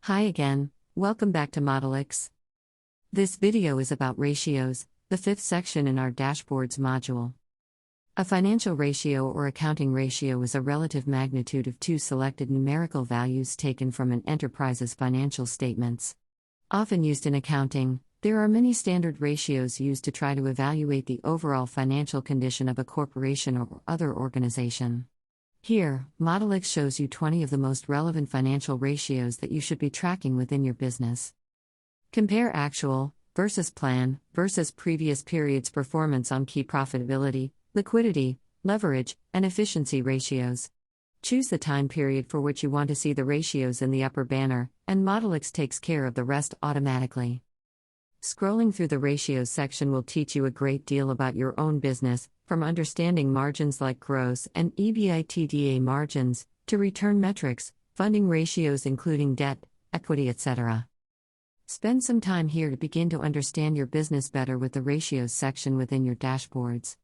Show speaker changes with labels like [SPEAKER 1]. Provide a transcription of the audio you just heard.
[SPEAKER 1] Hi again, welcome back to Modeliks. This video is about ratios, the fifth section in our dashboards module. A financial ratio or accounting ratio is a relative magnitude of two selected numerical values taken from an enterprise's financial statements. Often used in accounting, there are many standard ratios used to try to evaluate the overall financial condition of a corporation or other organization. Here, Modeliks shows you 20 of the most relevant financial ratios that you should be tracking within your business. Compare actual versus plan versus previous period's performance on key profitability, liquidity, leverage, and efficiency ratios. Choose the time period for which you want to see the ratios in the upper banner, and Modeliks takes care of the rest automatically. Scrolling through the ratios section will teach you a great deal about your own business, from understanding margins like gross and EBITDA margins, to return metrics, funding ratios including debt, equity, etc. Spend some time here to begin to understand your business better with the ratios section within your dashboards.